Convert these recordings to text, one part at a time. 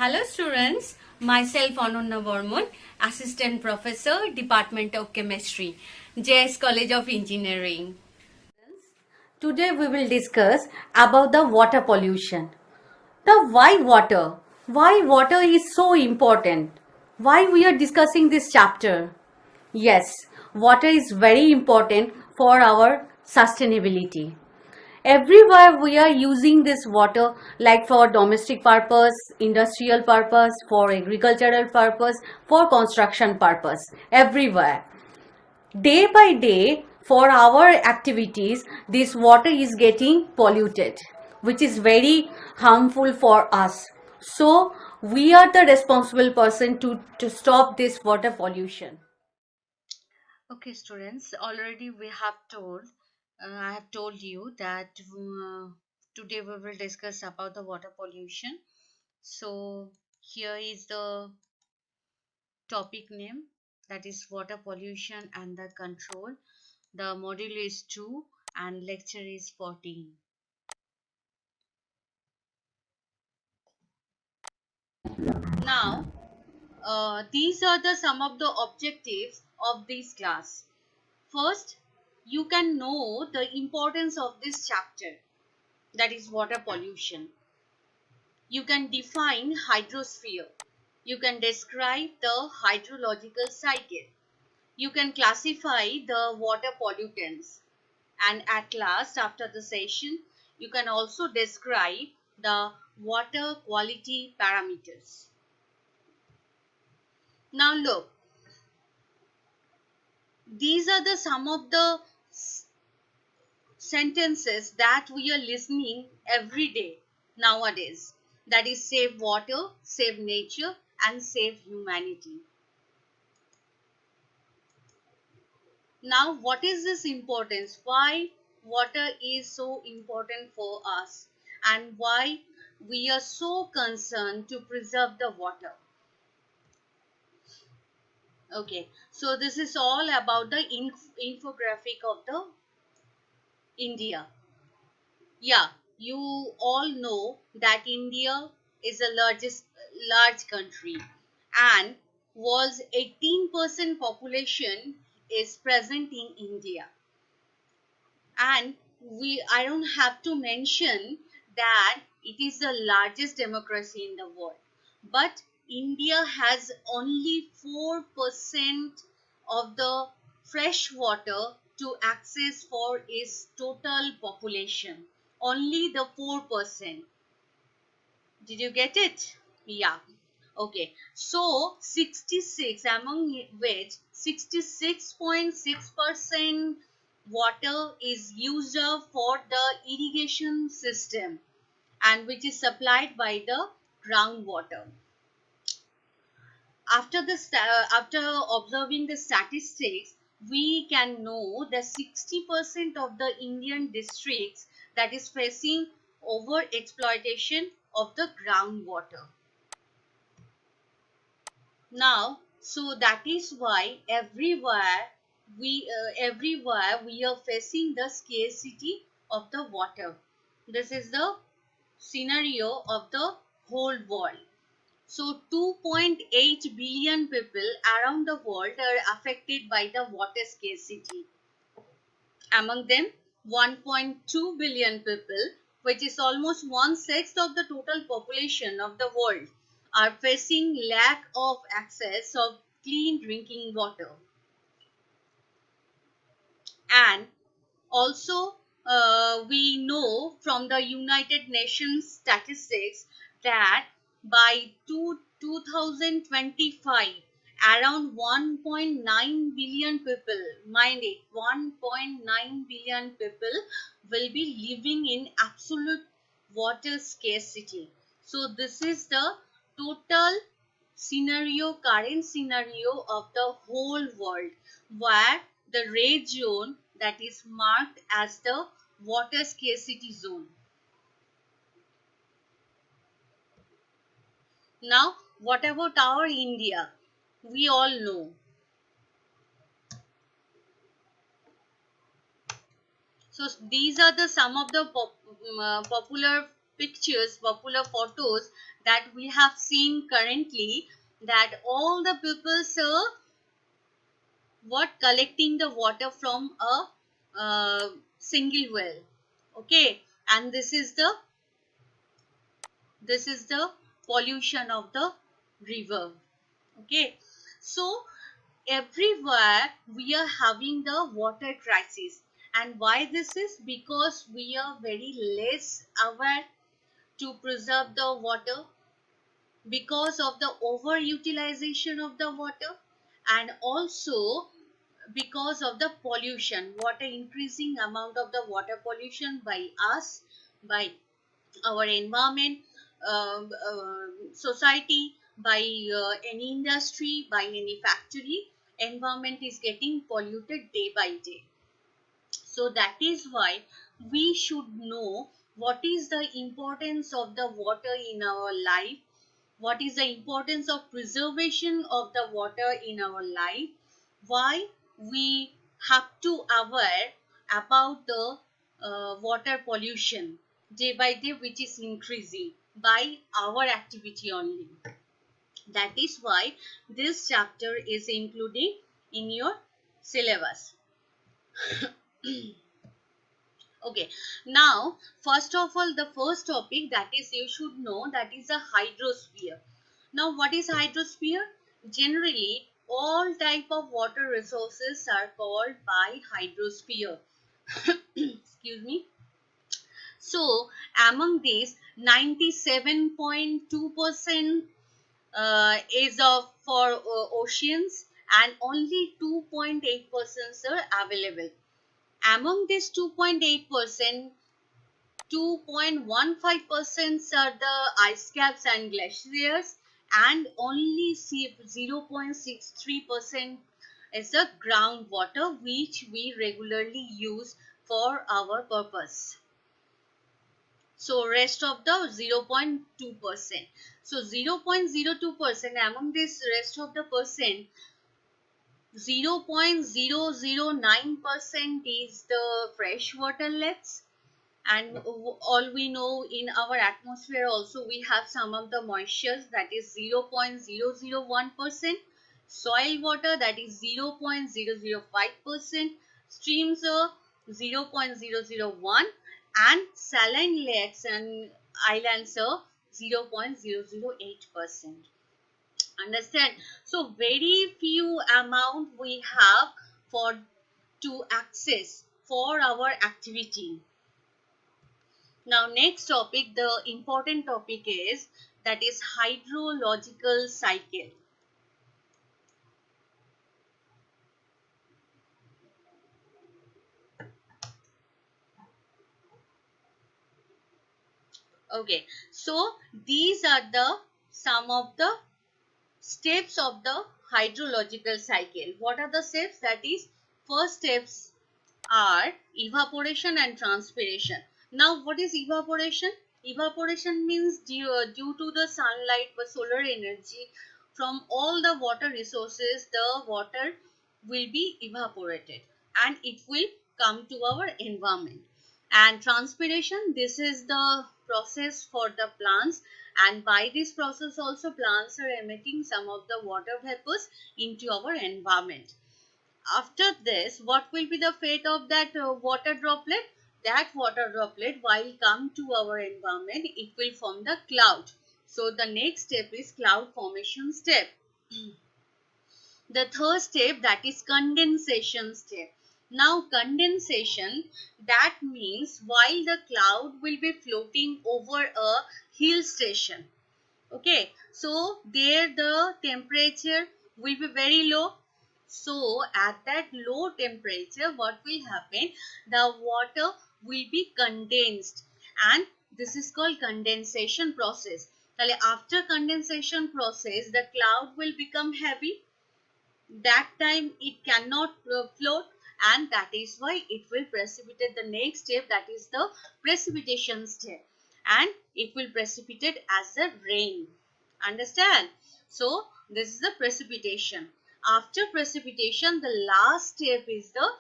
Hello students, myself Ananya Varman, Assistant Professor, Department of Chemistry, JS College of Engineering. Today we will discuss about the water pollution. The why water? Why water is so important? Why we are discussing this chapter? Yes, water is very important for our sustainability. Everywhere we are using this water, like for domestic purpose, industrial purpose, for agricultural purpose, for construction purpose, everywhere. Day by day, for our activities, this water is getting polluted, which is very harmful for us. So we are the responsible person to stop this water pollution. Okay, students, already we have told, I have told you that today we will discuss about the water pollution. So here is the topic name, that is water pollution and the control. The module is 2 and lecture is 14. Now, these are the some of the objectives of this class. First, you can know the importance of this chapter, that is water pollution. You can define hydrosphere. You can describe the hydrological cycle. You can classify the water pollutants. And at last, after the session, you can also describe the water quality parameters. Now look, these are the some of the sentences that we are listening every day nowadays. That is save water, save nature, and save humanity. Now, what is this importance? Why water is so important for us and why we are so concerned to preserve the water? Okay, so this is all about the infographic of the India. Yeah, you all know that India is the large country and world's 18% population is present in India. And I don't have to mention that it is the largest democracy in the world. But India has only 4% of the fresh water to access for its total population. Only the 4%. Did you get it? Yeah. Okay. So 66, among which 66.6% water is used up for the irrigation system and which is supplied by the groundwater. After observing the statistics, we can know that 60% of the Indian districts that is facing over exploitation of the groundwater. Now, so that is why everywhere we are facing the scarcity of the water. This is the scenario of the whole world. So 2.8 billion people around the world are affected by the water scarcity. Among them, 1.2 billion people, which is almost 1/6 of the total population of the world, are facing lack of access of clean drinking water. And also, we know from the United Nations statistics that by 2025, around 1.9 billion people, mind it, 1.9 billion people will be living in absolute water scarcity. So this is the total scenario, current scenario of the whole world, where the red zone, that is marked as the water scarcity zone. Now, what about our India? We all know. So these are the some of the popular pictures, popular photos that we have seen currently, that all the people collecting the water from a single well. Okay, and this is the pollution of the river. Okay, so everywhere we are having the water crisis. And why this is? Because we are very less aware to preserve the water, because of the overutilization of the water, and also because of the pollution, water increasing amount of the water pollution by us, by our environment, society, by any industry, by any factory. Environment is getting polluted day by day. So that is why we should know what is the importance of the water in our life, what is the importance of preservation of the water in our life, why we have to aware about the water pollution day by day, which is increasing by our activity only. That is why this chapter is including in your syllabus. Okay, now first of all, the first topic that is you should know, that is a hydrosphere. Now what is hydrosphere? Generally all type of water resources are called by hydrosphere. Excuse me. So among these, 97.2% is of for oceans, and only 2.8% are available. Among this 2.8%, 2.15% are the ice caps and glaciers, and only 0.63% is the groundwater, which we regularly use for our purpose. So rest of the 0.2%. So 0.02% among this rest of the percent, 0.009% is the freshwater lakes, and all we know, in our atmosphere also we have some of the moistures, that is 0.001%, soil water, that is 0.005%, streams are 0.001, and saline lakes and islands are 0.008%. Understand? So very few amount we have for to access for our activity. Now next topic, the important topic is, that is hydrological cycle. Okay, so these are the some of the steps of the hydrological cycle. What are the steps? That is, first steps are evaporation and transpiration. Now what is evaporation? Evaporation means due to the sunlight or solar energy from all the water resources, the water will be evaporated and it will come to our environment. And transpiration, this is the process for the plants, and by this process also plants are emitting some of the water vapors into our environment. After this, what will be the fate of that water droplet? That water droplet, while come to our environment, it will form the cloud. So the next step is cloud formation step. The third step, that is condensation step. Now condensation, that means while the cloud will be floating over a hill station. Okay, so there the temperature will be very low. So at that low temperature, what will happen? The water will be condensed, and this is called condensation process. After condensation process, the cloud will become heavy. That time it cannot float, and that is why it will precipitate the next step, that is the precipitation step, and it will precipitate as the rain. Understand? So this is the precipitation. After precipitation, the last step is the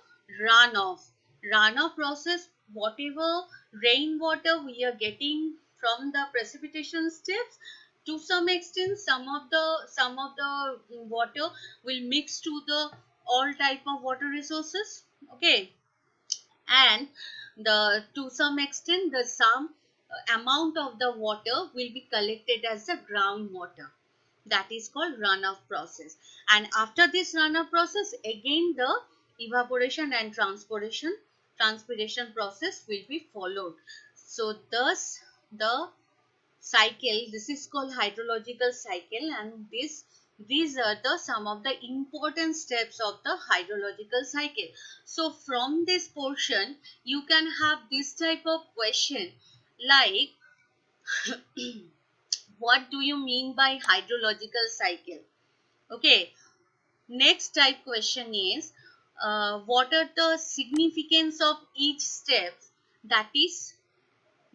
runoff. Runoff process, whatever rainwater we are getting from the precipitation steps, to some extent some of the water will mix to the all type of water resources, okay, and the to some extent the some amount of the water will be collected as the groundwater. That is called runoff process. And after this runoff process, again the evaporation and transpiration process will be followed. So thus the cycle, this is called hydrological cycle, and these are the some of the important steps of the hydrological cycle. So from this portion you can have this type of question like what do you mean by hydrological cycle? Okay, next type question is what are the significance of each step that is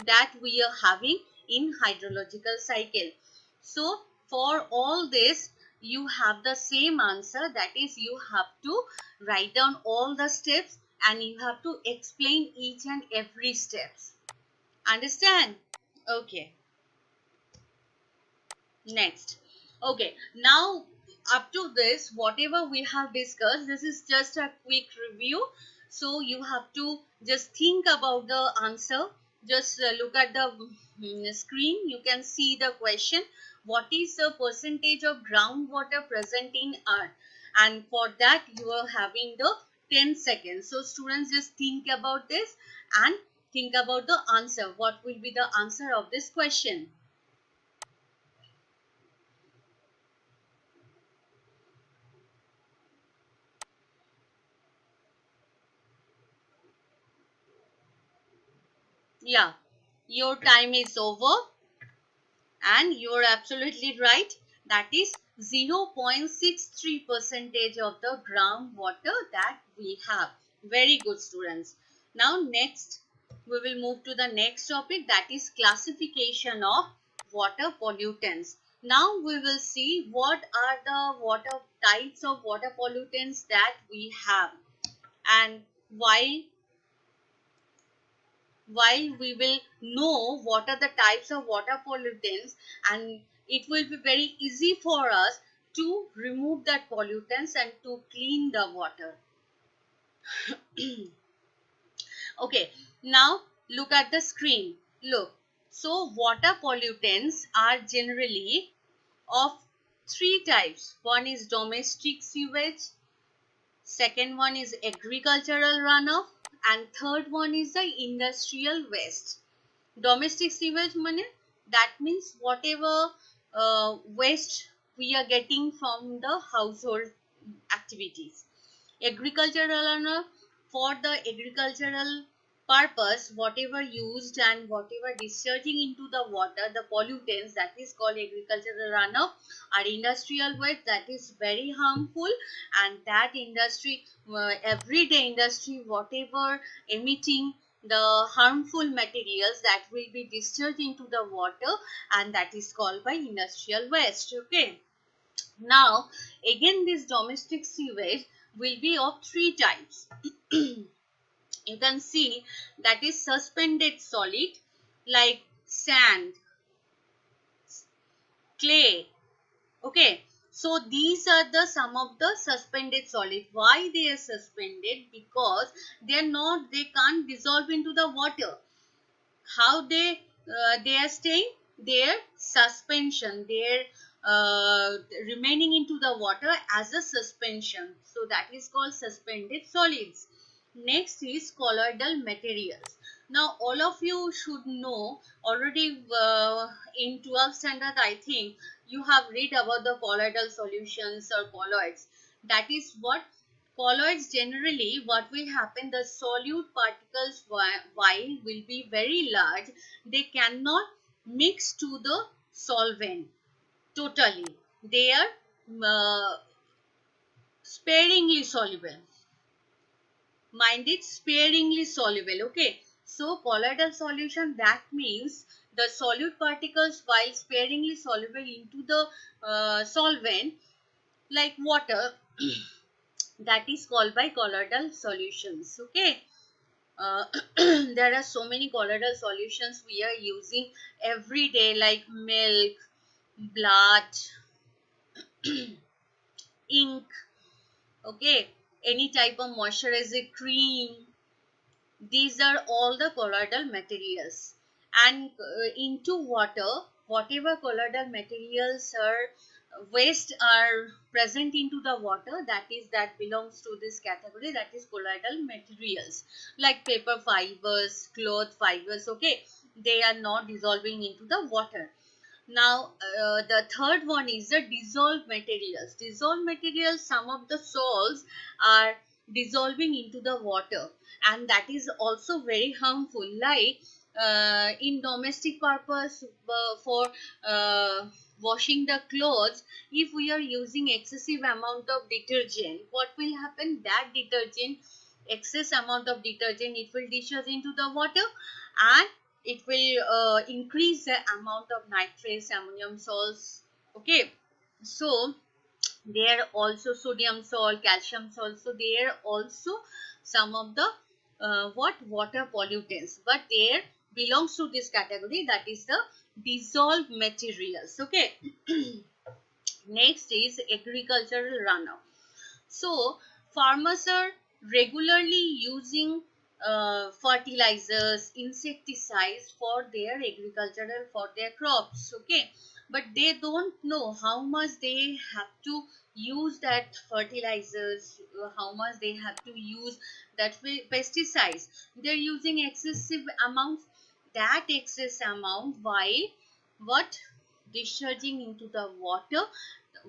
that we are having in hydrological cycle. So for all this you have the same answer, that is you have to write down all the steps and you have to explain each and every steps. Understand? Okay. Next, okay, now up to this whatever we have discussed, this is just a quick review. So you have to just think about the answer. Just look at the screen, you can see the question, what is the percentage of groundwater present in earth, and for that you are having the 10 seconds. So students just think about this and think about the answer, what will be the answer of this question. Yeah, your time is over and you're absolutely right. That is 0.63 percentage of the groundwater that we have. Very good, students. Now next we will move to the next topic, that is classification of water pollutants. Now we will see what are the water types of water pollutants that we have, and while we will know what are the types of water pollutants, and it will be very easy for us to remove that pollutants and to clean the water. Okay, now look at the screen. Look, so water pollutants are generally of three types. One is domestic sewage, second one is agricultural runoff, and third one is the industrial waste. Domestic sewage money, that means whatever waste we are getting from the household activities. Agricultural runoff, for the agricultural purpose, whatever used and whatever discharging into the water, the pollutants, that is called agricultural runoff. Our industrial waste, that is very harmful, and that industry, everyday industry, whatever emitting the harmful materials, that will be discharged into the water, and that is called by industrial waste. Okay, now again this domestic sewage will be of three types. You can see that is suspended solid like sand, clay. Okay, so these are the some of the suspended solid. Why they are suspended? Because they can't dissolve into the water. How they are staying? Their suspension, their remaining into the water as a suspension, so that is called suspended solids. Next is colloidal materials. Now all of you should know already, in 12th standard I think you have read about the colloidal solutions or colloids. That is what colloids generally, what will happen, the solute particles while will be very large, they cannot mix to the solvent totally. They are sparingly soluble. Mind it, sparingly soluble. Okay, so colloidal solution, that means the solute particles while sparingly soluble into the solvent like water, that is called by colloidal solutions. Okay, there are so many colloidal solutions we are using every day like milk, blood, ink, okay, any type of moisturizer cream. These are all the colloidal materials. And into water, whatever colloidal materials are waste are present into the water, that belongs to this category, that is colloidal materials, like paper fibers, cloth fibers, okay, they are not dissolving into the water. Now, the third one is the dissolved materials. Dissolved materials, some of the salts are dissolving into the water, and that is also very harmful. Like in domestic purpose, for uh, washing the clothes, if we are using excessive amount of detergent, what will happen? That detergent, excess amount of detergent, it will discharge into the water, and it will increase the amount of nitrates, ammonium salts, okay. So there also sodium salt, calcium salt, so there also some of the what water pollutants, but there belongs to this category, that is the dissolved materials, okay. Next is agricultural runoff. So farmers are regularly using fertilizers, insecticides for their agricultural, for their crops, okay, but they don't know how much they have to use that fertilizers, how much they have to use that pesticides. They're using excessive amounts, that excess amount, while what, discharging into the water,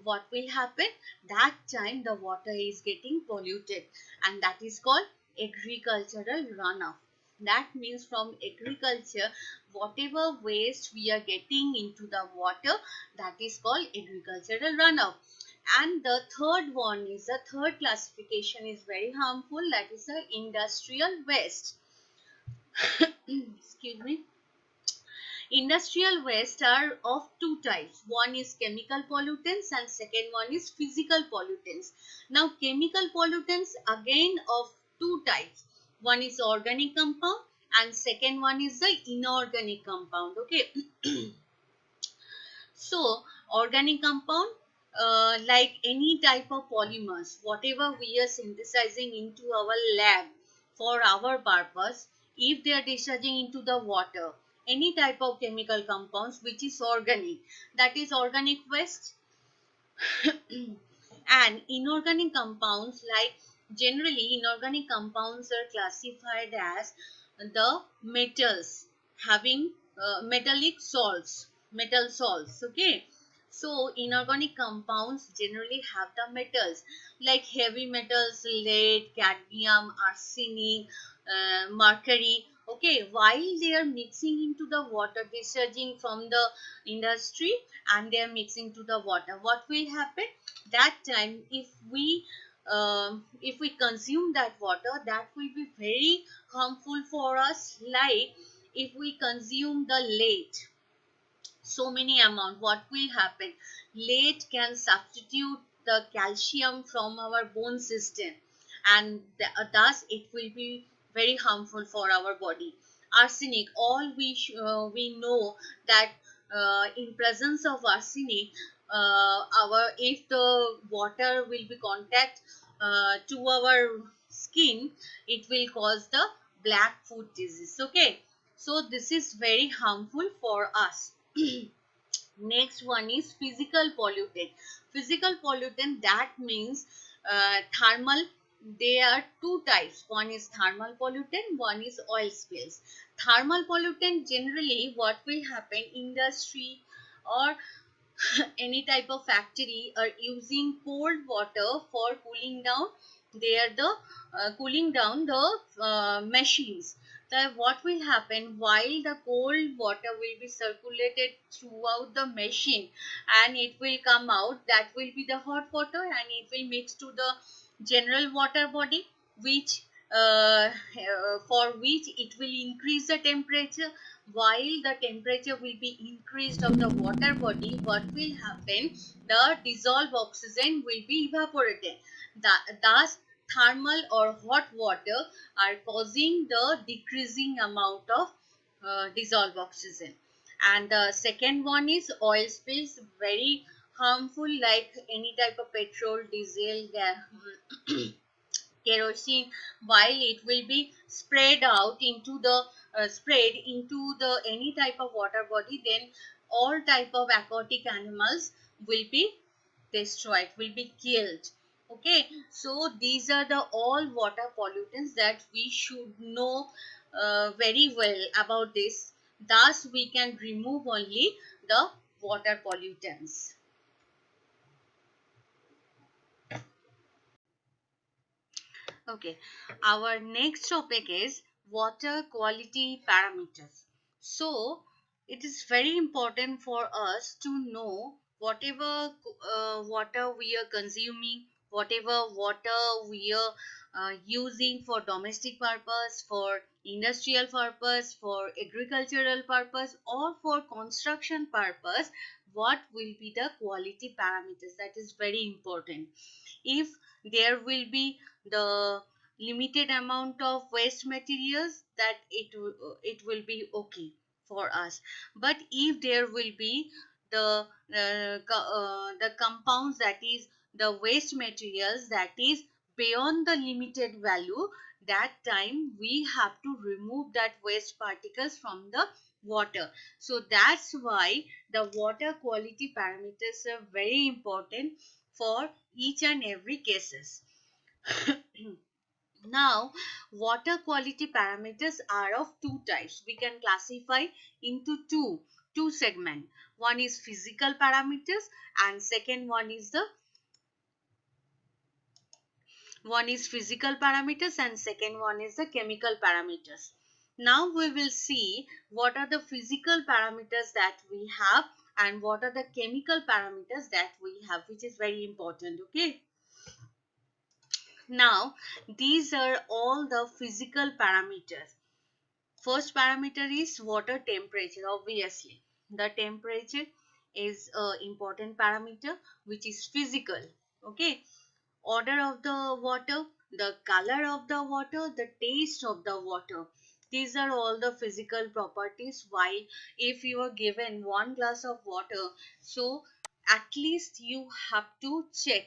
what will happen? That time the water is getting polluted, and that is called agricultural runoff. That means from agriculture, whatever waste we are getting into the water, that is called agricultural runoff. And the third one is, the third classification is very harmful, that is the industrial waste. Excuse me. Industrial waste are of two types. One is chemical pollutants and second one is physical pollutants. Now chemical pollutants again of two types. One is organic compound and second one is the inorganic compound. Okay. So organic compound, like any type of polymers, whatever we are synthesizing into our lab for our purpose, if they are discharging into the water, any type of chemical compounds which is organic, that is organic waste. And inorganic compounds, like generally inorganic compounds are classified as the metals having metallic salts, metal salts, okay. So inorganic compounds generally have the metals, like heavy metals, lead, cadmium, arsenic, mercury, okay. While they are mixing into the water, discharging from the industry, and they are mixing to the water, what will happen? That time if we consume that water, that will be very harmful for us. Like if we consume the lead, so many amount, what will happen? Lead can substitute the calcium from our bone system, and thus it will be very harmful for our body. Arsenic, all we know that in presence of arsenic, our if the water will be contact to our skin, it will cause the black foot disease, okay. So this is very harmful for us. Next one is physical pollutant. Physical pollutant, that means thermal. There are two types. One is thermal pollutant, one is oil spills. Thermal pollutant, generally what will happen, industry or any type of factory are using cold water for cooling down the cooling down the machines. Then what will happen, while the cold water will be circulated throughout the machine and it will come out, that will be the hot water, and it will mix to the general water body, which for which it will increase the temperature. While the temperature will be increased of the water body, what will happen? The dissolved oxygen will be evaporated. Thus thermal or hot water are causing the decreasing amount of dissolved oxygen. And the second one is oil spills, very harmful, like any type of petrol, diesel, kerosene, while it will be spread out into the spread into the any type of water body, then all type of aquatic animals will be destroyed, will be killed. Okay, so these are the all water pollutants that we should know very well about this. Thus we can remove only the water pollutants. Okay, our next topic is water quality parameters. So, it is very important for us to know whatever water we are consuming, whatever water we are using for domestic purpose, for industrial purpose, for agricultural purpose, or for construction purpose, what will be the quality parameters. That is very important. If there will be the limited amount of waste materials, that it will be okay for us. But if there will be the compounds, that is the waste materials, that is beyond the limited value, that time we have to remove that waste particles from the water. So that's why the water quality parameters are very important for each and every cases. Now, water quality parameters are of two types. We can classify into two segments. One is physical parameters, and second one is physical parameters, and second one is the chemical parameters. Now we will see what are the physical parameters that we have and what are the chemical parameters that we have, which is very important. Okay. Now, these are all the physical parameters. First parameter is water temperature. Obviously, the temperature is an important parameter which is physical. Okay, odor of the water, the color of the water, the taste of the water. These are all the physical properties. While if you are given one glass of water, so at least you have to check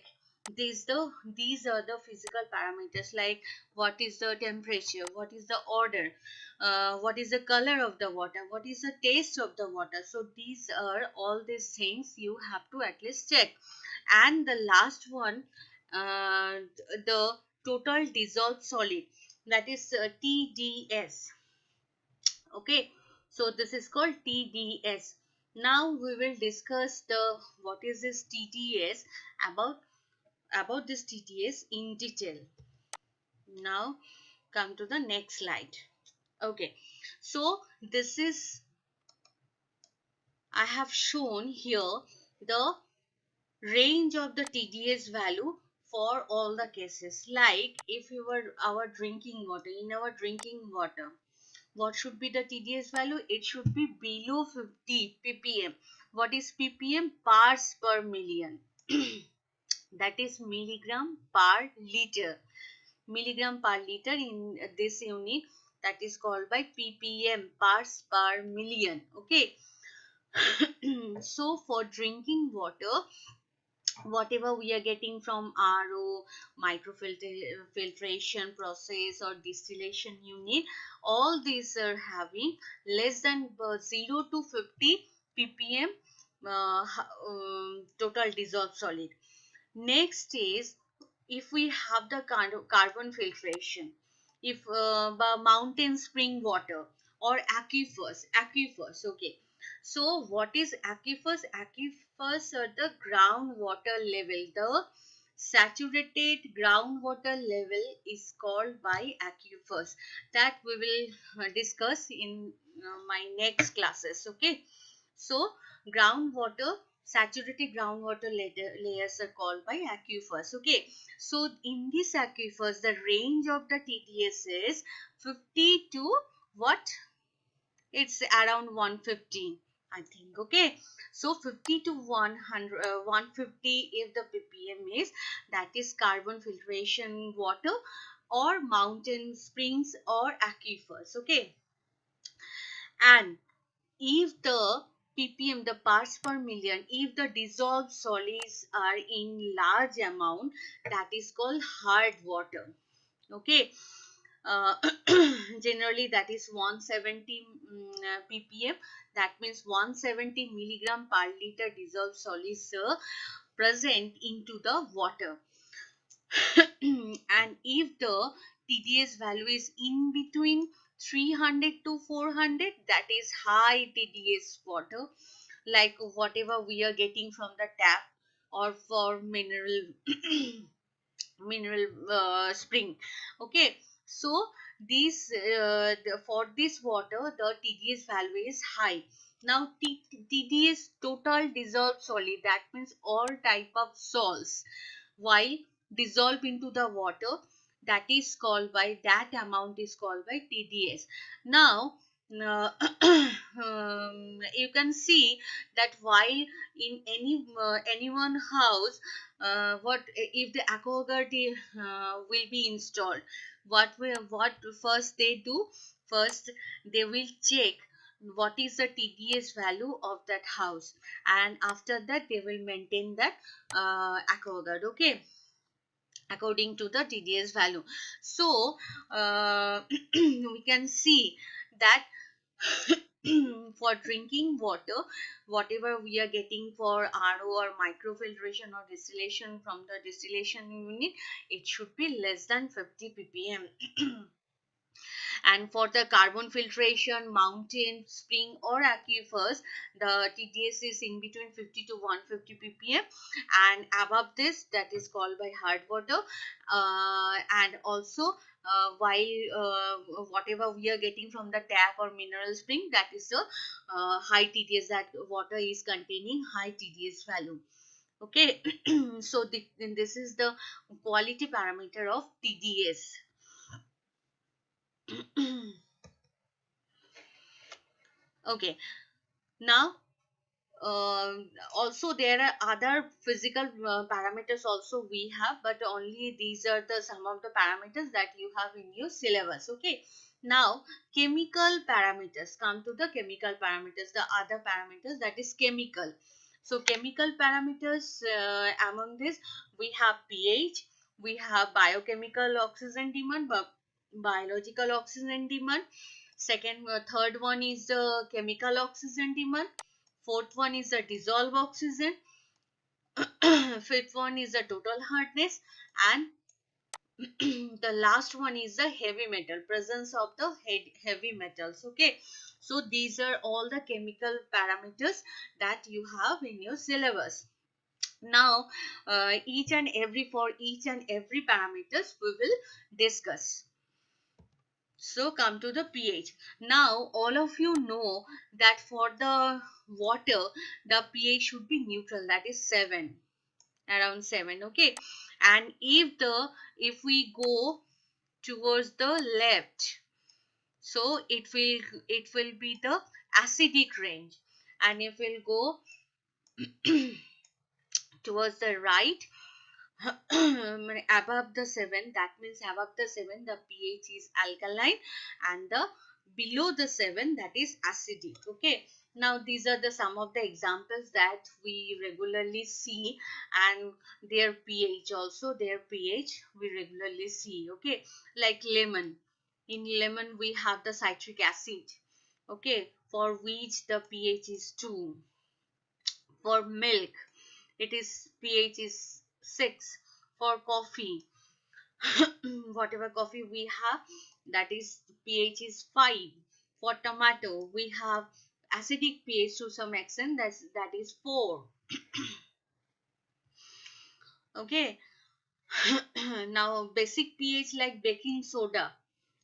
these are the physical parameters, like what is the temperature, what is the odor, what is the color of the water, what is the taste of the water. So these are all these things you have to at least check. And the last one, uh, the total dissolved solid, that is TDS. Okay, so this is called TDS. Now we will discuss the what is this TDS, about this TDS in detail. Now come to the next slide. Okay, so this is, I have shown here the range of the TDS value for all the cases. Like if you were our drinking water, in our drinking water, what should be the TDS value? It should be below 50 ppm. What is ppm? Parts per million. That is milligram per liter. Milligram per liter in this unit, that is called by ppm, parts per million. Okay. So for drinking water, whatever we are getting from RO, microfiltration process or distillation unit, all these are having less than 0 to 50 ppm total dissolved solid. Next is, if we have the kind of carbon filtration, if mountain spring water or aquifers. Okay, so what is aquifers? Aquifers are the groundwater level. The saturated groundwater level is called by aquifers. That we will discuss in my next classes. Okay, so groundwater, saturated groundwater layers are called by aquifers. Okay, so in these aquifers, the range of the TDS is 50 to what? It's around 115, I think. Okay, so 50 to 100, 150 if the ppm is, that is carbon filtration water or mountain springs or aquifers. Okay, and if the ppm, the parts per million, if the dissolved solids are in large amount, that is called hard water. Okay. uh, Generally that is 170 ppm, that means 170 milligram per liter dissolved solids present into the water. And if the TDS value is in between 300 to 400, that is high TDS water, like whatever we are getting from the tap or for mineral spring. Okay, so this for this water the TDS value is high. Now TDS, total dissolved solid, that means all type of salts, while dissolve into the water, that is called by, that amount is called by TDS. Now uh, you can see that while in any one house, what if the aquaguard will be installed, what first they do, first they will check what is the TDS value of that house, and after that they will maintain that aquaguard. Okay, according to the TDS value. So we can see that for drinking water, whatever we are getting for RO or microfiltration or distillation from the distillation unit, it should be less than 50 ppm. And for the carbon filtration, mountain, spring or aquifers, the TDS is in between 50 to 150 ppm, and above this, that is called by hard water. And also while whatever we are getting from the tap or mineral spring, that is the high TDS, that water is containing high TDS value. Okay. So this is the quality parameter of TDS. Okay, now also there are other physical parameters also we have, but only these are the some of the parameters that you have in your syllabus. Okay, now chemical parameters, come to the chemical parameters, the other parameters, that is chemical. So chemical parameters, among this we have pH, we have biochemical oxygen demand, biological oxygen demand. Third one is the chemical oxygen demand. Fourth one is the dissolved oxygen. Fifth one is the total hardness. And the last one is the heavy metal, presence of the heavy metals. Okay, so these are all the chemical parameters that you have in your syllabus. Now for each and every parameters we will discuss. So come to the pH. Now all of you know that for the water the pH should be neutral, that is 7, around 7. Okay, and if we go towards the left, so it will be the acidic range, and if we'll go towards the right, above the 7, that means above the 7 the pH is alkaline, and the below the 7, that is acidic. Okay, now these are the some of the examples that we regularly see, and their pH also, their pH we regularly see. Okay, like lemon, in lemon we have the citric acid, okay, for which the pH is 2. For milk, it is pH is 6. For coffee, whatever coffee we have, that is pH is 5. For tomato, we have acidic pH to some extent, that is 4. Okay. Now basic pH, like baking soda,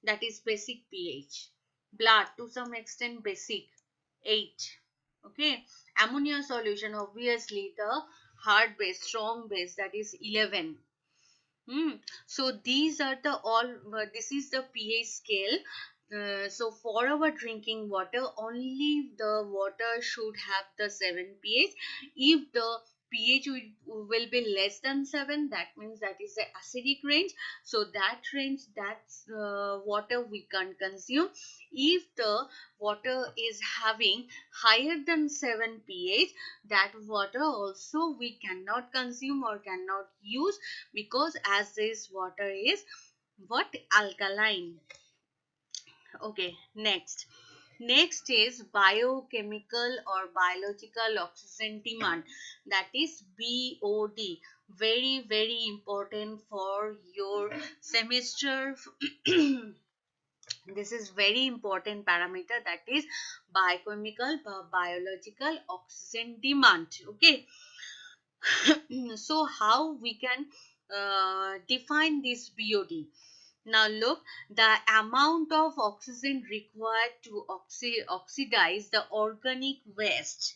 that is basic pH. Blood, to some extent basic, 8. Okay, ammonia solution, obviously the hard base, strong base, that is 11. So these are the all. This is the pH scale. So for our drinking water, only the water should have the 7 pH. If the pH will be less than 7, that means that is the acidic range. So that range, that's water we can consume. If the water is having higher than 7 pH, that water also we cannot consume or cannot use, because as this water is what, alkaline. Okay, next is biochemical or biological oxygen demand, that is BOD. Very important for your semester. This is very important parameter, that is biochemical biological oxygen demand. Okay. So how we can define this BOD? Now look, the amount of oxygen required to oxidize the organic waste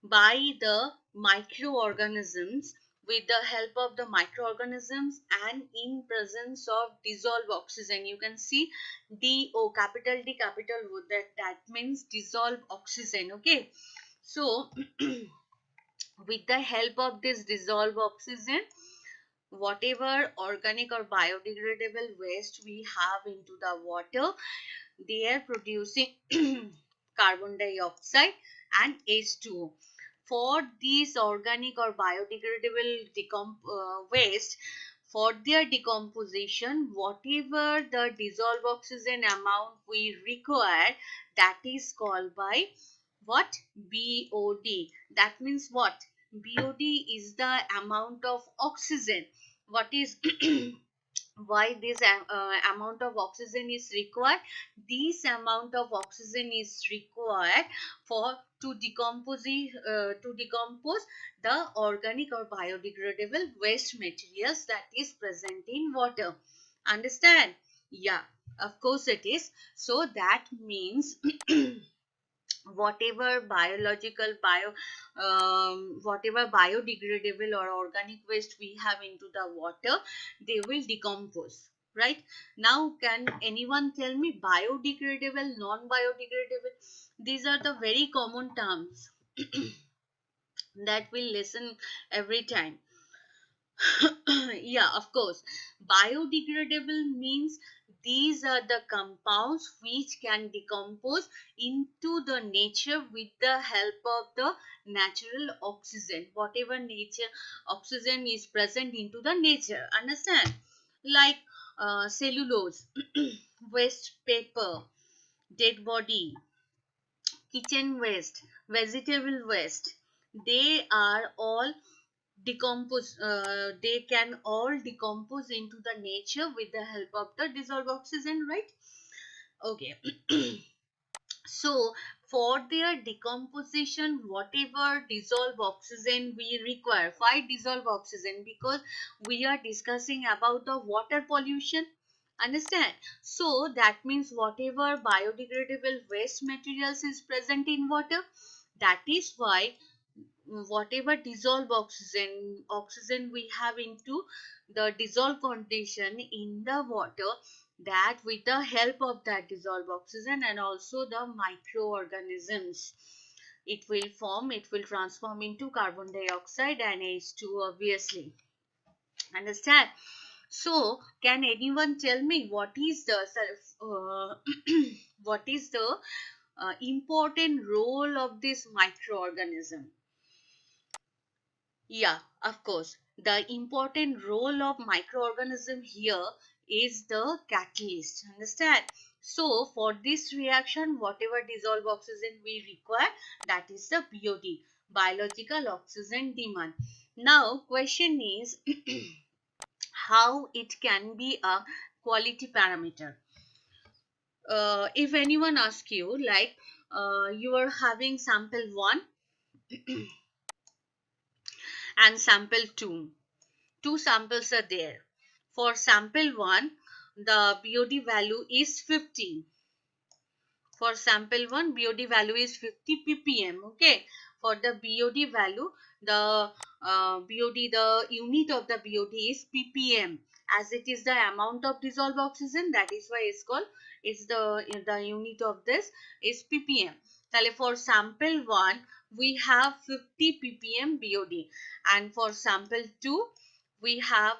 by the microorganisms, with the help of the microorganisms and in presence of dissolved oxygen. You can see DO, capital D, capital O, that means dissolved oxygen. Okay. So with the help of this dissolved oxygen, whatever organic or biodegradable waste we have into the water, they are producing carbon dioxide and H2O. For these organic or biodegradable waste, for their decomposition, whatever the dissolved oxygen amount we require, that is called by what? BOD. That means what? BOD is the amount of oxygen. What is why this amount of oxygen is required? This amount of oxygen is required for to decompose the organic or biodegradable waste materials that is present in water. Understand? Yeah, of course it is. So that means whatever whatever biodegradable or organic waste we have into the water, they will decompose. Right now, can anyone tell me biodegradable, non-biodegradable? These are the very common terms that we listen every time. Yeah, of course. Biodegradable means these are the compounds which can decompose into the nature with the help of the natural oxygen. Whatever nature oxygen is present into the nature. Understand? Like cellulose, waste paper, dead body, kitchen waste, vegetable waste. They are all they can all decompose into the nature with the help of the dissolved oxygen, right? Okay. So for their decomposition, whatever dissolved oxygen we require, why dissolved oxygen? Because we are discussing about the water pollution. Understand? So that means whatever biodegradable waste materials is present in water, that is why whatever dissolved oxygen we have into the dissolved condition in the water, that with the help of that dissolved oxygen and also the microorganisms, it will transform into carbon dioxide and H2, obviously. Understand? So can anyone tell me what is the what is the important role of this microorganism? Yeah, of course. The important role of microorganism here is the catalyst. Understand? So for this reaction, whatever dissolved oxygen we require, that is the BOD, biological oxygen demand. Now question is how it can be a quality parameter. If anyone asks you, like you are having sample 1 and sample 2. Two samples are there. For sample 1, the BOD value is 50. For sample 1, BOD value is 50 ppm. Okay. For the BOD value, the the unit of the BOD is ppm. As it is the amount of dissolved oxygen, that is why it's called, it's the unit of this is ppm. For sample 1, we have 50 ppm BOD, and for sample 2 we have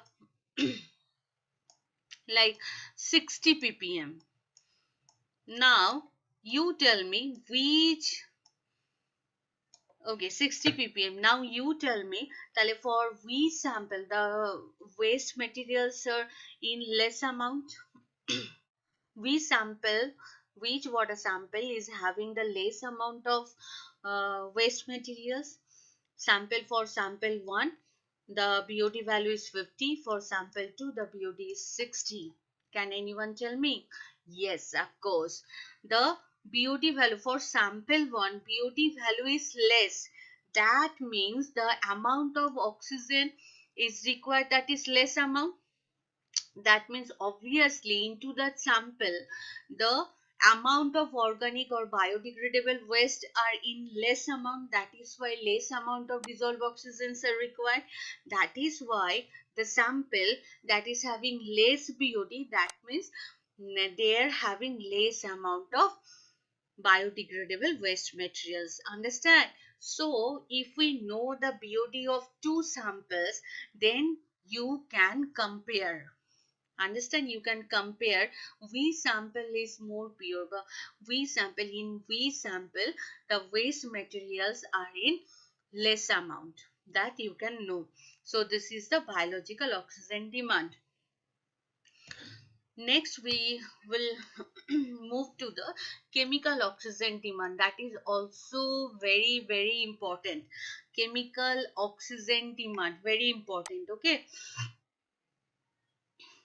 like 60 ppm. Now you tell me which, okay, 60 ppm. Now you tell me tale for we sample the waste materials in less amount. We sample which water sample is having the less amount of waste materials. Sample for sample 1, the BOD value is 50. For sample 2, the BOD is 60. Can anyone tell me? Yes, of course. The BOD value for sample 1, BOD value is less. That means the amount of oxygen is required, that is less amount. That means obviously into that sample the amount of organic or biodegradable waste are in less amount. That is why less amount of dissolved oxygens are required. That is why the sample that is having less BOD, that means they are having less amount of biodegradable waste materials. Understand? So if we know the BOD of two samples, then you can compare. Understand? You can compare. We sample is more pure, but we sample the waste materials are in less amount, that you can know. So this is the biological oxygen demand. Next we will move to the chemical oxygen demand. That is also very important. Chemical oxygen demand, very important. Okay,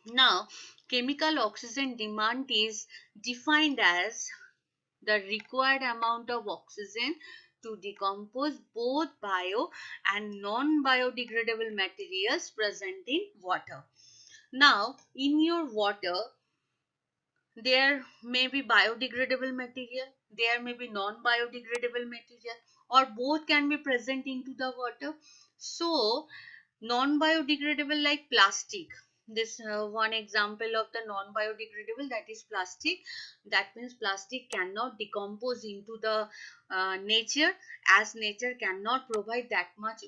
now chemical oxygen demand is defined as the required amount of oxygen to decompose both bio and non-biodegradable materials present in water. Now in your water there may be biodegradable material, there may be non-biodegradable material, or both can be present into the water. So non-biodegradable like plastic, this one example of the non-biodegradable, that is plastic. That means plastic cannot decompose into the nature, as nature cannot provide that much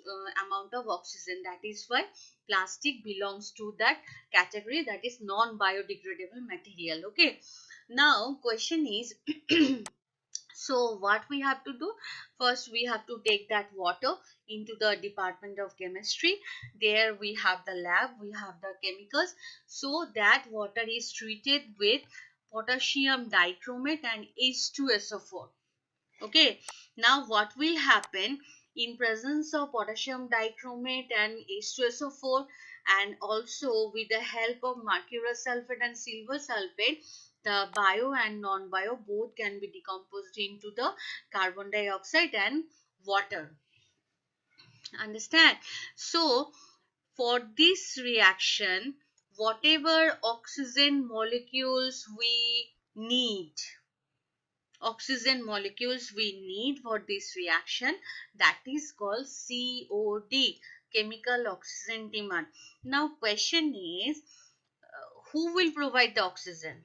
amount of oxygen. That is why plastic belongs to that category, that is non-biodegradable material. Okay, now question is so what we have to do? First we have to take that water into the Department of Chemistry. There we have the lab, we have the chemicals. So that water is treated with potassium dichromate and H2SO4. Okay, now what will happen in presence of potassium dichromate and H2SO4, and also with the help of mercurous sulfate and silver sulfate, the bio and non-bio both can be decomposed into the carbon dioxide and water. Understand? So for this reaction, whatever oxygen molecules we need, for this reaction, that is called COD, chemical oxygen demand. Now question is who will provide the oxygen?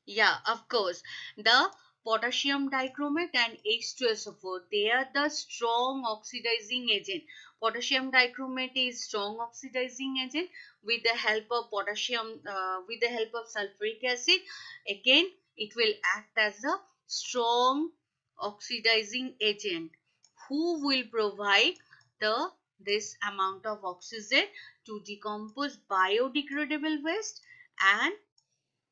Yeah, of course, the potassium dichromate and H2SO4, they are the strong oxidizing agent. Potassium dichromate is strong oxidizing agent. With the help of with the help of sulfuric acid, again it will act as a strong oxidizing agent. Who will provide this amount of oxygen to decompose biodegradable waste and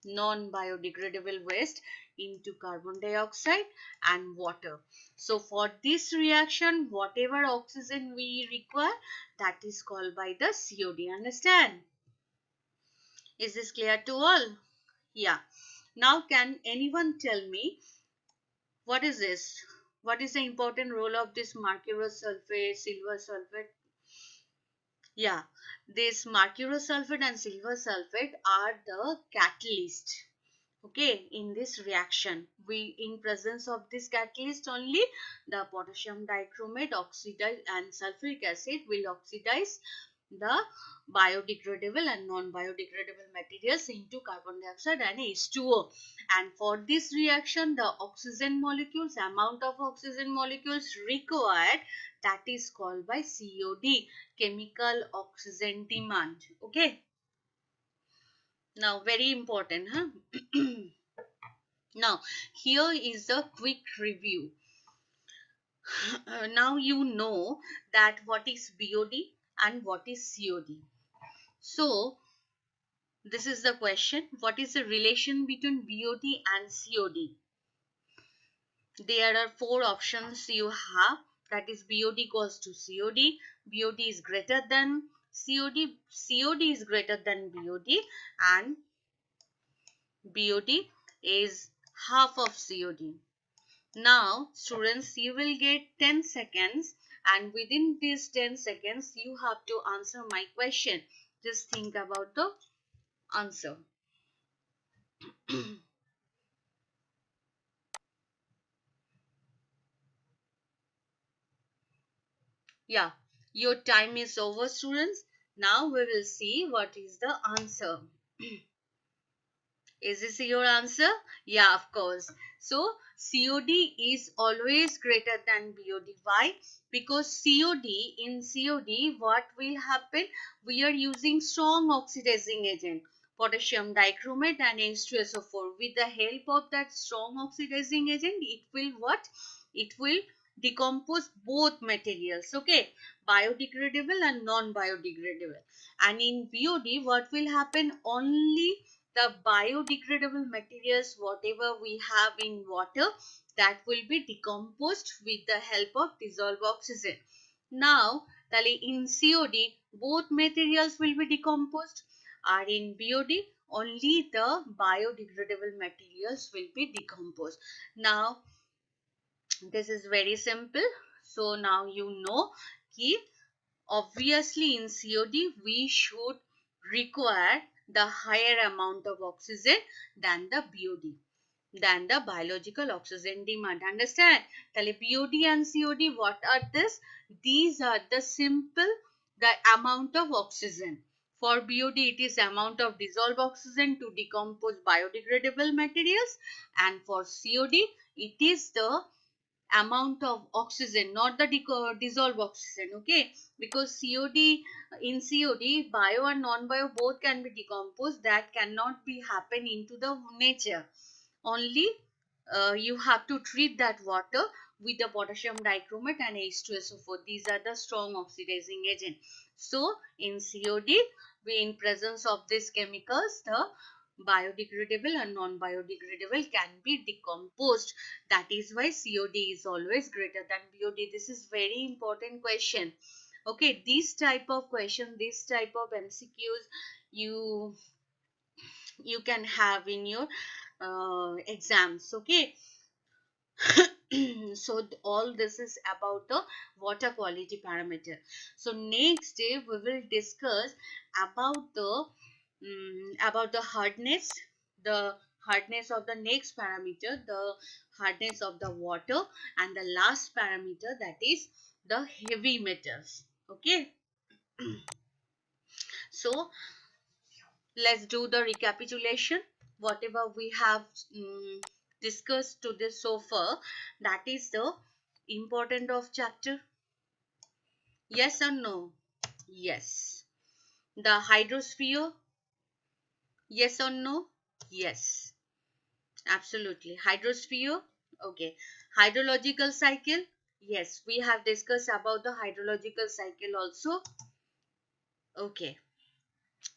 non-biodegradable waste into carbon dioxide and water? So for this reaction, whatever oxygen we require, that is called by the COD. Understand? Is this clear to all? Yeah. Now can anyone tell me what is this? What is the important role of this mercurous sulfate, silver sulfate? Yeah, this mercurous sulfate and silver sulfate are the catalyst. Okay, in this reaction, we in presence of this catalyst only, the potassium dichromate oxidize and sulfuric acid will oxidize the biodegradable and non-biodegradable materials into carbon dioxide and H2O. And for this reaction, the oxygen molecules, amount of oxygen molecules required, that is called by COD, chemical oxygen demand. Okay. Now, very important, huh? Now, here is a quick review. Now you know that what is BOD and what is COD. So, this is the question. What is the relation between BOD and COD? There are four options you have. That is BOD equals to COD. BOD is greater than COD. COD is greater than BOD. And BOD is half of COD. Now, students, you will get 10 seconds, and within these 10 seconds, you have to answer my question. Just think about the answer. Yeah, your time is over, students. Now we will see what is the answer. Is this your answer? Yeah, of course. So, COD is always greater than BOD. Why? Because in COD, what will happen? We are using strong oxidizing agent, potassium dichromate and H2SO4. With the help of that strong oxidizing agent, it will what? It will decompose both materials, okay? Biodegradable and non-biodegradable. And in BOD, what will happen? Only the biodegradable materials, whatever we have in water, that will be decomposed with the help of dissolved oxygen. Now, in COD, both materials will be decomposed, or in BOD, only the biodegradable materials will be decomposed. Now, this is very simple. So, now you know कि obviously in COD we should require the higher amount of oxygen than the BOD, than the biological oxygen demand. Understand? Tale BOD and COD, what are this? These are the simple, the amount of oxygen. For BOD, it is amount of dissolved oxygen to decompose biodegradable materials, and for COD, it is the amount of oxygen, not the dissolved oxygen, okay? Because in COD, bio and non-bio both can be decomposed. That cannot be happen into the nature. Only you have to treat that water with the potassium dichromate and H2SO4. These are the strong oxidizing agent. So in COD, we in presence of these chemicals, the biodegradable and non-biodegradable can be decomposed. That is why COD is always greater than BOD. This is very important question. Okay, this type of question, this type of MCQs, you can have in your exams. Okay. So all this is about the water quality parameter. So next day we will discuss about the hardness, the hardness of the next parameter, the hardness of the water, and the last parameter, that is the heavy metals. Okay. So let's do the recapitulation. Whatever we have discussed to this so far, that is the important of chapter. Yes or no? Yes. The hydrosphere? Yes or no? Yes. Absolutely. Hydrosphere? Okay. Hydrological cycle? Yes. We have discussed about the hydrological cycle also. Okay.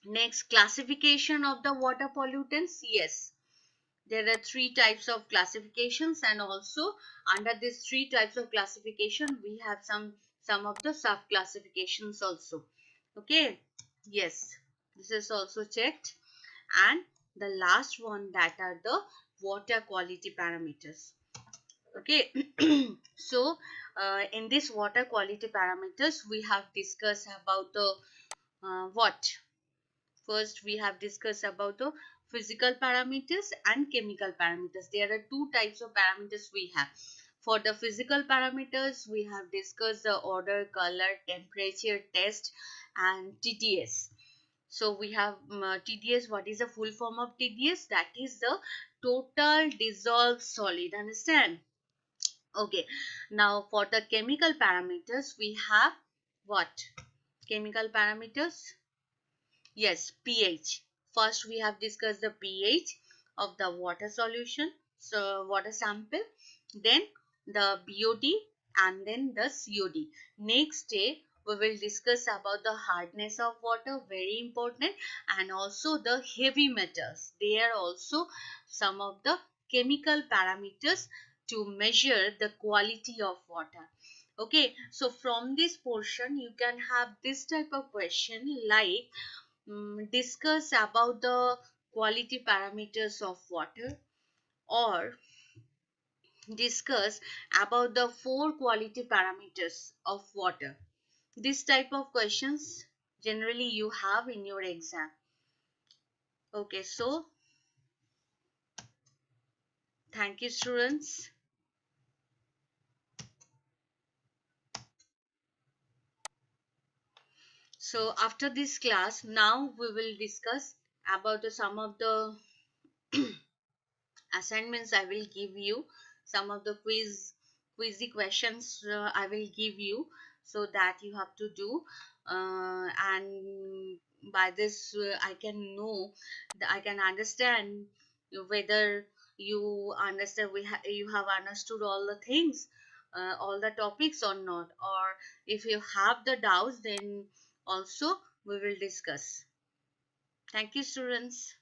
Next, classification of the water pollutants? Yes. There are three types of classifications, and also under these three types of classification, we have some of the sub classifications also. Okay. Yes. This is also checked. And the last one, that are the water quality parameters. Okay. So in this water quality parameters, we have discussed about the what? First, we have discussed about the physical parameters and chemical parameters. There are two types of parameters we have. For the physical parameters, we have discussed the order, color, temperature, test, and TDS. So we have TDS. What is the full form of TDS? That is the total dissolved solid. Understand? Okay. Now for the chemical parameters, we have what? Chemical parameters? Yes, pH. First, we have discussed the pH of the water solution, so water sample, then the BOD, and then the COD. Next day, we will discuss about the hardness of water, very important, and also the heavy metals. They are also some of the chemical parameters to measure the quality of water. Okay, so from this portion, you can have this type of question like discuss about the quality parameters of water, or discuss about the four quality parameters of water. This type of questions generally you have in your exam. Okay, so thank you, students. So after this class, now we will discuss about some of the assignments I will give you, some of the quizzy questions I will give you, so that you have to do, and by this I can know, I can understand whether you understand, you have understood all the things, all the topics or not, or if you have the doubts, then also we will discuss. Thank you, students.